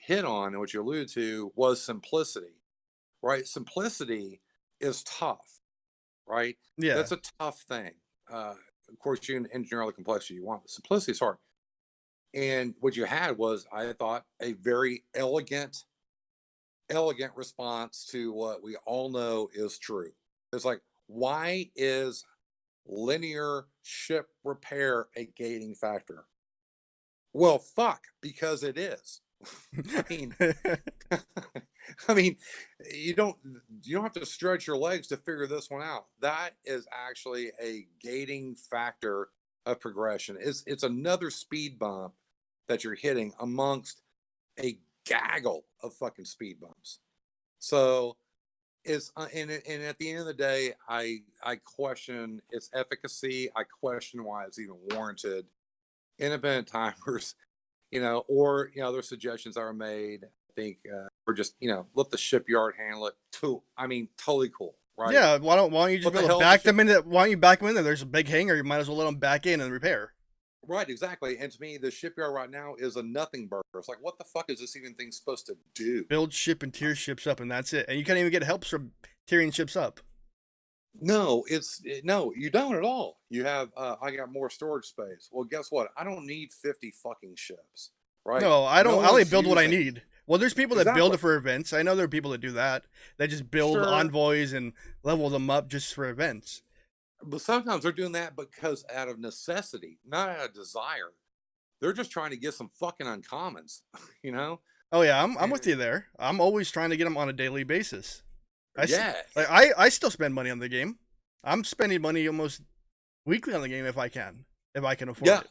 hit on and what you alluded to was simplicity, right? Simplicity is tough, right? Yeah, That's a tough thing. Of course, you can engineer all the complexity you want. Simplicity is hard. And what you had was, I thought, a very elegant response to what we all know is true. It's like, why is linear ship repair a gating factor? Well, fuck, because it is. I mean, I mean, you don't have to stretch your legs to figure this one out. That is actually a gating factor of progression. It's another speed bump that you're hitting amongst a gaggle of fucking speed bumps. So and at the end of the day, I question its efficacy. I question why it's even warranted. Independent timers, or there's suggestions that were made. I think we're just let the shipyard handle it. Too. I mean, totally cool, right? yeah. Why don't you just What be the able to hell is a back them ship? in? Why don't you back them in there? There's a big hangar. You might as well let them back in and repair. Right, exactly. And to me, the shipyard right now is a nothing burger. It's like, what the fuck is this even thing supposed to do? Build ship and tier ships up, and that's it. And you can't even get helps from tearing ships up. No, no, you don't at all. You have I got more storage space. Well, guess what? I don't need 50 fucking ships, right? No, I No don't. I only one's build what I using need. Well, there's people that build exactly. it for events. I know there are people that do that. That just build Sure, envoys and level them up just for events. but sometimes they're doing that because out of necessity, not out of desire. They're just trying to get some fucking uncommons, you know? Oh yeah, I'm And with you there. I'm always trying to get them on a daily basis. yeah, I still spend money on the game. I'm spending money almost weekly on the game if I can afford yeah, it.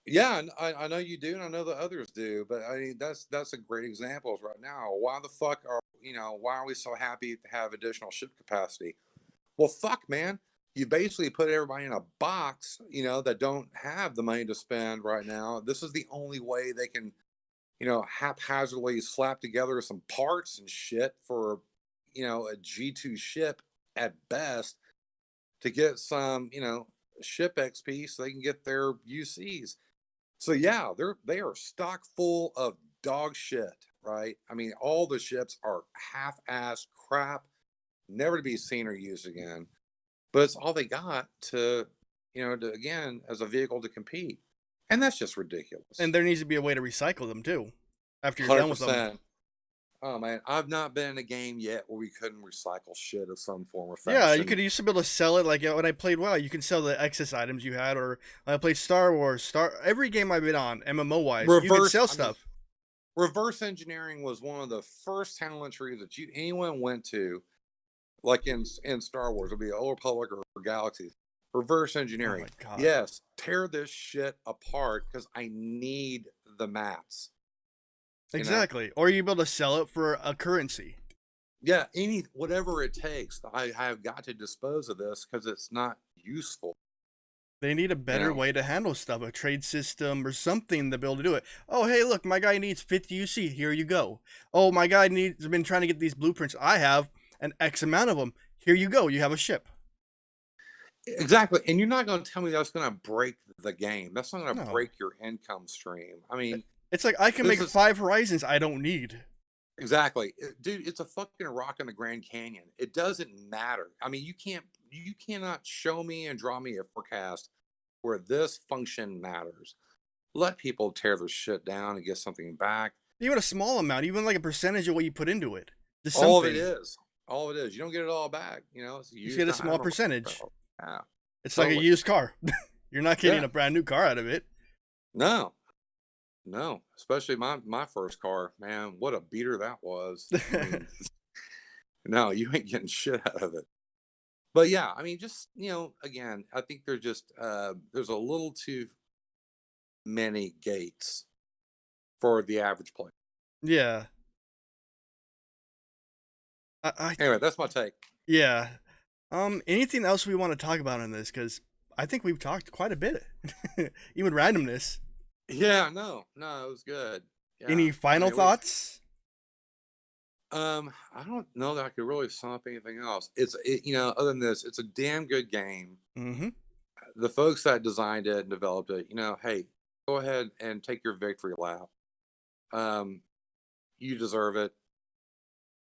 yeah. And I know you do, and I know the others do. But I mean, that's a great example of right now. Why the fuck are why are we so happy to have additional ship capacity? Well, fuck, man. You basically put everybody in a box, that don't have the money to spend right now. This is the only way they can, haphazardly slap together some parts and shit for, a G2 ship at best to get some, ship XP so they can get their UCs. So yeah, they are stock full of dog shit, right? I mean, all the ships are half-ass crap, never to be seen or used again. But it's all they got to, again, as a vehicle to compete. And that's just ridiculous. And there needs to be a way to recycle them too after you're done with them. 100%. Oh man, I've not been in a game yet where we couldn't recycle shit of some form or Yeah, you fashion. could used to be able to sell it like when I played WoW. You can sell the excess items you had, or when I played Star Wars. Every game I've been on, MMO wise, you could Reverse, sell I mean, stuff. reverse engineering was one of the first talent entries that anyone went to, like in Star Wars, it'll be Old Republic or Galaxies. Reverse Oh engineering. my god. Yes, tear this shit apart because I need the mats. You know, Exactly. Or you be able to sell it for a currency. yeah, whatever it takes. I have got to dispose of this because it's not useful. They need a You better know, way to handle stuff, a trade system or something to be able to do it. Oh, hey, look, my guy needs 50 UC. Here you go. Oh, my guy needs been trying to get these blueprints. I have an X amount of them. Here you go. You have a ship. exactly. And you're not going to tell me that's going to break the game. That's not going to No. break your income stream. I mean, It's like I can this make is 5 Horizons I don't need. exactly, dude. It's a fucking rock in the Grand Canyon. It doesn't matter. I mean, you cannot show me and draw me a forecast where this function matters. Let people tear their shit down and get something back. Even a small amount, even like a percentage of what you put into it. Just All of it something. is. All of it is. You don't get it all back. It's a You just used get a small item or percentage. whatever. Yeah, It's like a totally. used car. You're not getting Yeah. a brand new car out of it. No, no. Especially my first car, man. What a beater that was. I mean, no, you ain't getting shit out of it. But yeah, I mean, just again, I think there's a little too many gates for the average player. Yeah. I Anyway, that's my take. yeah. Anything else we want to talk about in this? Because I think we've talked quite a bit. Even randomness. Yeah, no, it was good. Yeah, Any I final mean, we thoughts? I don't know that I could really sum up anything else. Other than this, it's a damn good game. Mm-hmm. The folks that designed it and developed it, hey, go ahead and take your victory lap. Um, you deserve it.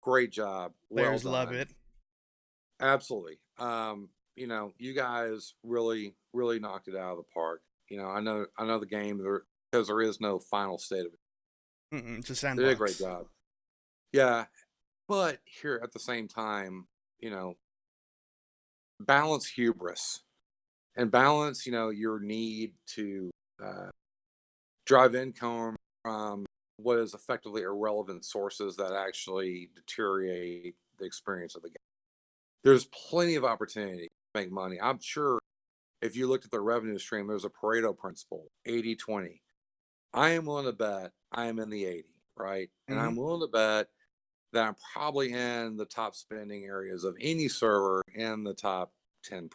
Great job. Well Players love done. it. Absolutely. You guys really, really knocked it out of the park. I know the game because there is no final state of it. Mm-mm, it's a They did a great sandbox. job. Yeah, but here at the same time, balance hubris and balance, your need to uh, drive income from what is effectively irrelevant sources that actually deteriorate the experience of the game. There's plenty of opportunity to make money. I'm sure if you looked at the revenue stream, there's a Pareto principle, 80-20. I am willing to bet I am in the 80, right? And Mm-hmm. I'm willing to bet that I'm probably in the top spending areas of any server in the top 10%,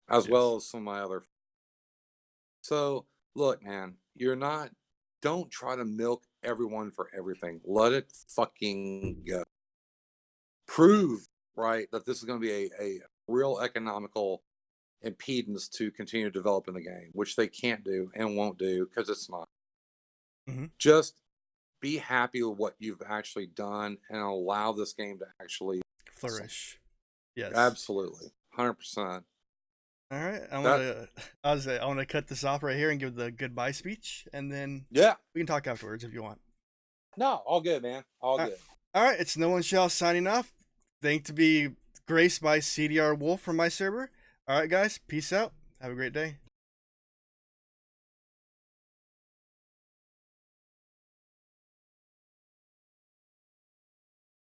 as Yes. well as some of my other. So look, man, don't try to milk everyone for everything. Let it fucking go. Prove, right, that this is going to be a real economical impedance to continue developing the game, which they can't do and won't do because it's not. Mm-hmm. Just be happy with what you've actually done and allow this game to actually. Flourish. Yes. Absolutely, 100%. All right. That I want to cut this off right here and give the goodbye speech, and then yeah. we can talk afterwards if you want. No, all good, man. All All right. good. All right. It's No One Shall signing off. Thank to be graced by CdrWolf from my server. All right, guys. Peace out. Have a great day.